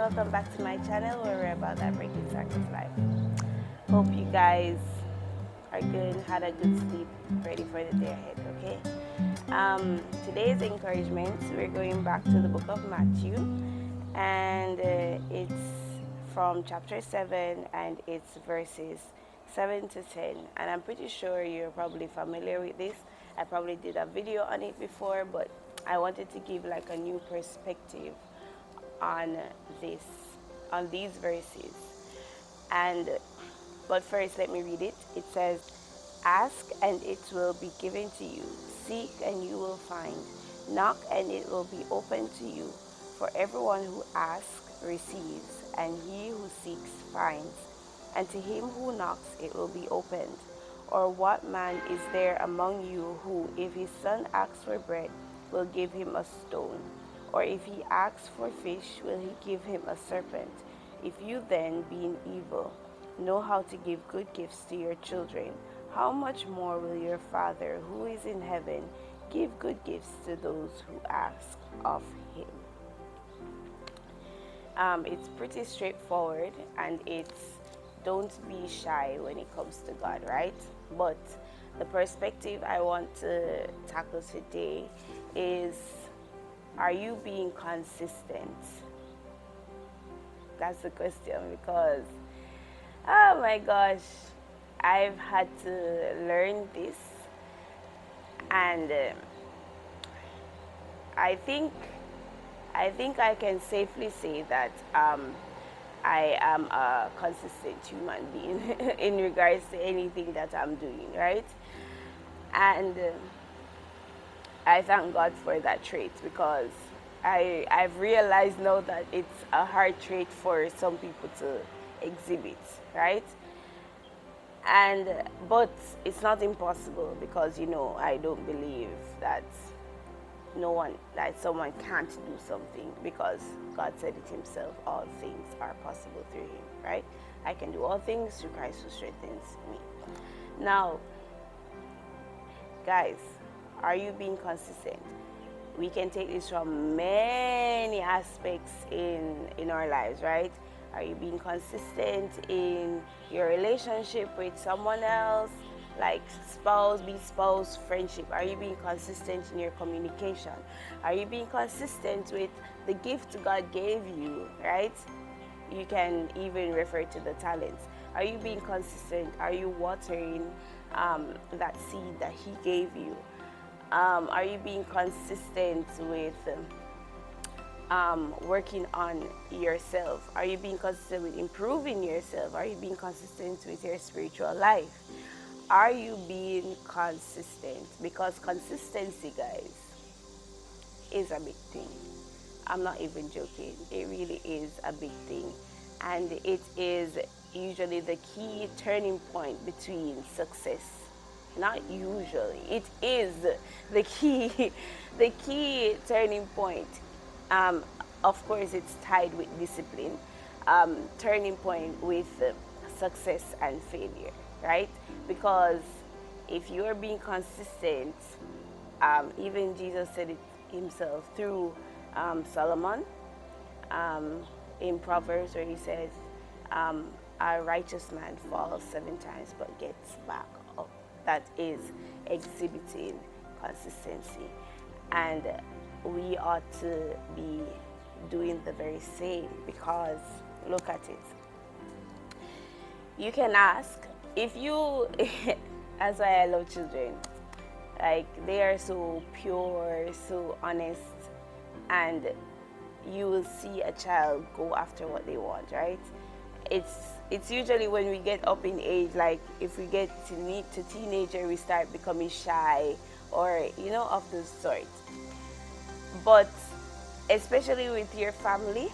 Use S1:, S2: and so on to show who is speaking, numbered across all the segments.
S1: welcome back to my channel where we're about that breaking cycles life. Hope you guys are good, had a good sleep, ready for the day ahead, okay? Today's encouragement, we're going back to the book of Matthew, and it's from chapter 7, and it's verses 7 to 10, and I'm pretty sure you're probably familiar with this. I probably did a video on it before, but I wanted to give like a new perspective on these verses. And but first, let me read it. It says, "Ask and it will be given to you. Seek and you will find. Knock and it will be opened to you. For everyone who asks receives, and he who seeks finds. And to him who knocks it will be opened. Or what man is there among you who, if his son asks for bread, will give him a stone? Or if he asks for fish, will he give him a serpent? If you then, being evil, know how to give good gifts to your children, how much more will your Father who is in heaven give good gifts to those who ask of him?" It's pretty straightforward, and it's don't be shy when it comes to God, right? But the perspective I want to tackle today is, are you being consistent? That's the question, because, oh my gosh, I've had to learn this, and I think I can safely say that I am a consistent human being in regards to anything that I'm doing, right? And I thank God for that trait, because I've realized now that it's a hard trait for some people to exhibit, right? And but it's not impossible, because I don't believe that someone can't do something, because God said it himself, all things are possible through him, right? I can do all things through Christ who strengthens me. Now, guys, are you being consistent? We can take this from many aspects in our lives, right? Are you being consistent in your relationship with someone else, like spouse, friendship? Are you being consistent in your communication? Are you being consistent with the gift God gave you, right? You can even refer to the talents. Are you being consistent? Are you watering that seed that he gave you? Are you being consistent with working on yourself? Are you being consistent with improving yourself? Are you being consistent with your spiritual life? Are you being consistent? Because consistency, guys, is a big thing. I'm not even joking. It really is a big thing. And it is usually the key turning point between success. Not usually. It is the key turning point. Of course, it's tied with discipline. Turning point with success and failure, right? Because if you are being consistent, even Jesus said it himself through Solomon in Proverbs, where he says, a righteous man falls 7 times but gets back up. That is exhibiting consistency, and we ought to be doing the very same, because look at it. You can ask, if you that's why I love children. Like, they are so pure, so honest, and you will see a child go after what they want, right? It's usually when we get up in age, like if we get to teenager, we start becoming shy, or of the sort. But especially with your family,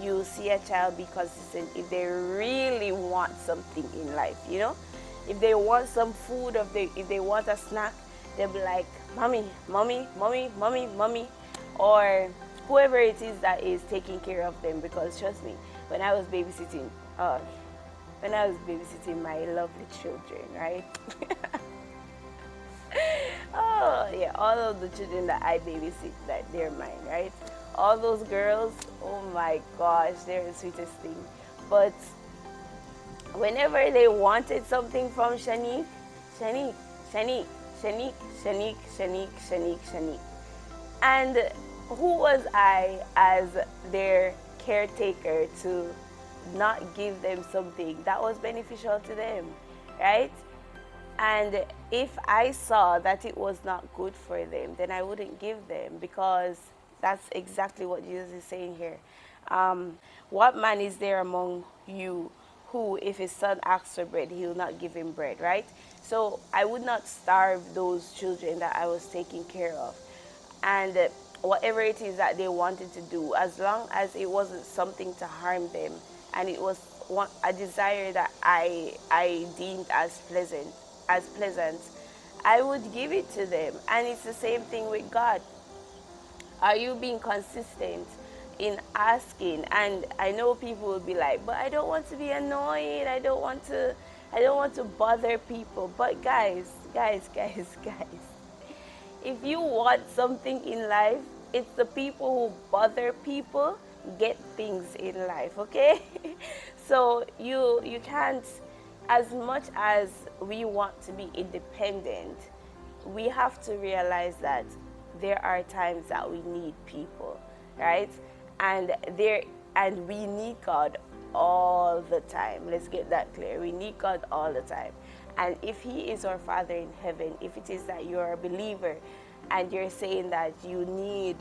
S1: you see a child be consistent if they really want something in life. If they want some food, or if they want a snack, they'll be like, "Mommy, mommy, mommy, mommy, mommy," or whoever it is that is taking care of them. Because trust me, when I was babysitting my lovely children, right? Oh, yeah, all of the children that I babysit, that they're mine, right? All those girls, oh my gosh, they're the sweetest thing. But whenever they wanted something from Shanique, Shanique, Shanique, Shanique, Shanique, Shanique, Shanique, Shanique. And who was I as their caretaker to not give them something that was beneficial to them, right? And if I saw that it was not good for them, then I wouldn't give them, because that's exactly what Jesus is saying here. What man is there among you who, if his son asks for bread, he will not give him bread, right? So I would not starve those children that I was taking care of. And whatever it is that they wanted to do, as long as it wasn't something to harm them, and it was a desire that I deemed as pleasant, I would give it to them. And it's the same thing with God. Are you being consistent in asking? And I know people will be like, but I don't want to be annoying. I don't want to bother people. But guys, if you want something in life, it's the people who bother people get things in life, okay? So you can't, as much as we want to be independent, we have to realize that there are times that we need people, right? And we need God all the time. Let's get that clear. We need God all the time. And if He is our Father in heaven, if it is that you're a believer and you're saying that you need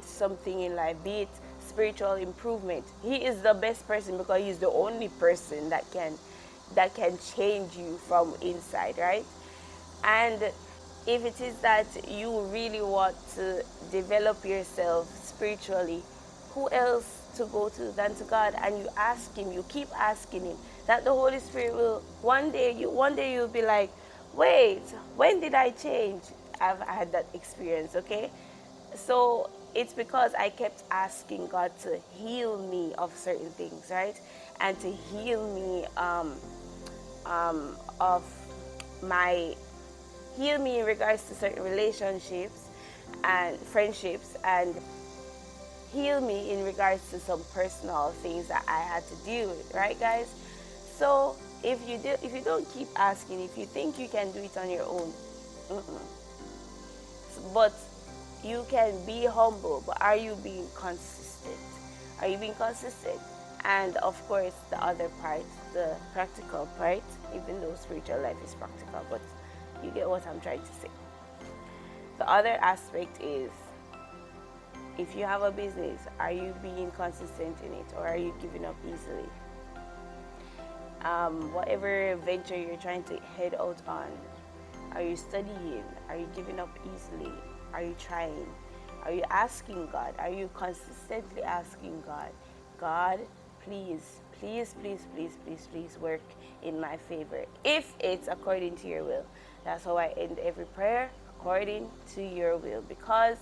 S1: something in life, be it spiritual improvement, He is the best person, because He's the only person that can change you from inside, right? And if it is that you really want to develop yourself spiritually, who else to go to than to God? And you ask Him, you keep asking Him, that the Holy Spirit will one day you'll be like, wait, when did I change? I've had that experience, okay? So it's because I kept asking God to heal me of certain things, right? And to heal me of my heal me in regards to certain relationships and friendships, and heal me in regards to some personal things that I had to deal with, right, guys? So if you don't keep asking, if you think you can do it on your own, but you can be humble, but are you being consistent? Are you being consistent? And of course, the other part, the practical part, even though spiritual life is practical, but you get what I'm trying to say. The other aspect is, if you have a business, are you being consistent in it, or are you giving up easily? Whatever venture you're trying to head out on, are you studying? Are you giving up easily? Are you trying? Are you asking God? Are you consistently asking God, God, please, please, please, please, please, please work in my favor, if it's according to your will? That's how I end every prayer, according to your will, because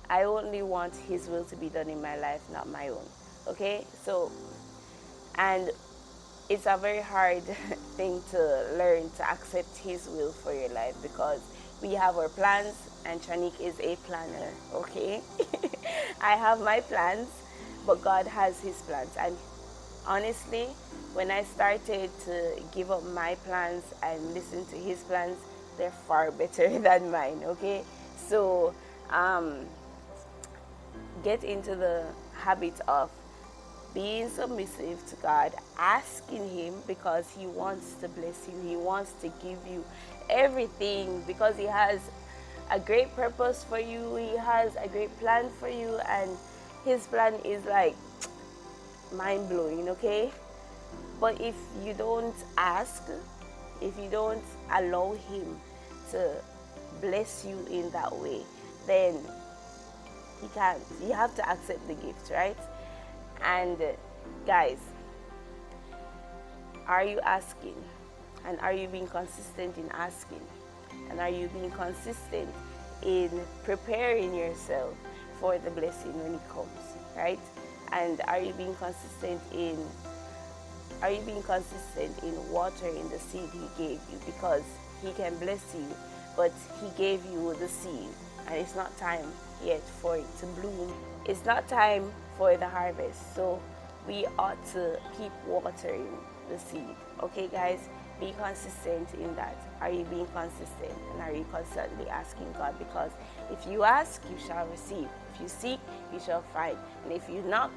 S1: I only want His will to be done in my life, not my own. Okay? So, and it's a very hard thing to learn to accept His will for your life, because we have our plans, and Shanique is a planner, okay? I have my plans, but God has His plans. And honestly, when I started to give up my plans and listen to His plans, they're far better than mine, okay? So get into the habit of being submissive to God, asking Him, because He wants to bless you. He wants to give you everything, because He has a great purpose for you. He has a great plan for you, and His plan is like mind-blowing, okay? But if you don't ask, if you don't allow Him to bless you in that way, then He can't. You have to accept the gift, right? And guys, are you asking? And are you being consistent in asking? And are you being consistent in preparing yourself for the blessing when it comes, right? And are you being consistent in watering the seed He gave you? Because He can bless you but he gave you the seed, and it's not time yet for it to bloom. It's not time for the harvest. So we ought to keep watering the seed. Okay, guys? Be consistent in that. Are you being consistent? And are you constantly asking God? Because if you ask, you shall receive. If you seek, you shall find. And if you knock,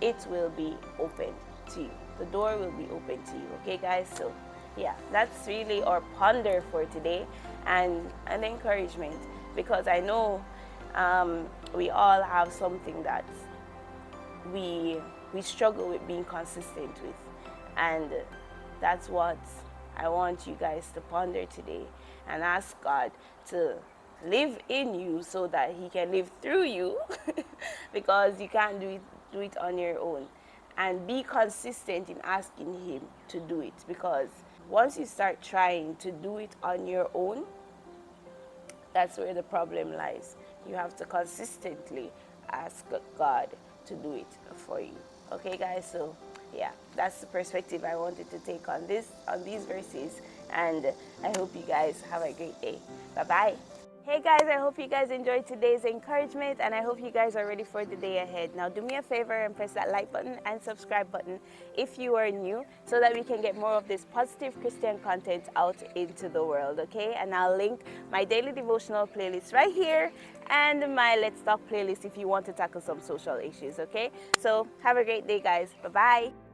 S1: it will be opened to you. The door will be open to you. Okay, guys? So yeah, that's really our ponder for today, and an encouragement, because I know we all have something that we struggle with being consistent with, and that's what I want you guys to ponder today, and ask God to live in you so that he can live through you because you can't do it on your own. And be consistent in asking him to do it, because once you start trying to do it on your own, that's where the problem lies. You have to consistently ask God to do it for you. Okay, guys? So yeah, that's the perspective I wanted to take on these verses, and I hope you guys have a great day. Bye-bye. Hey guys, I hope you guys enjoyed today's encouragement, and I hope you guys are ready for the day ahead. Now do me a favor and press that like button and subscribe button if you are new, so that we can get more of this positive Christian content out into the world, okay? And I'll link my daily devotional playlist right here and my Let's Talk playlist if you want to tackle some social issues, okay? So have a great day, guys. Bye-bye.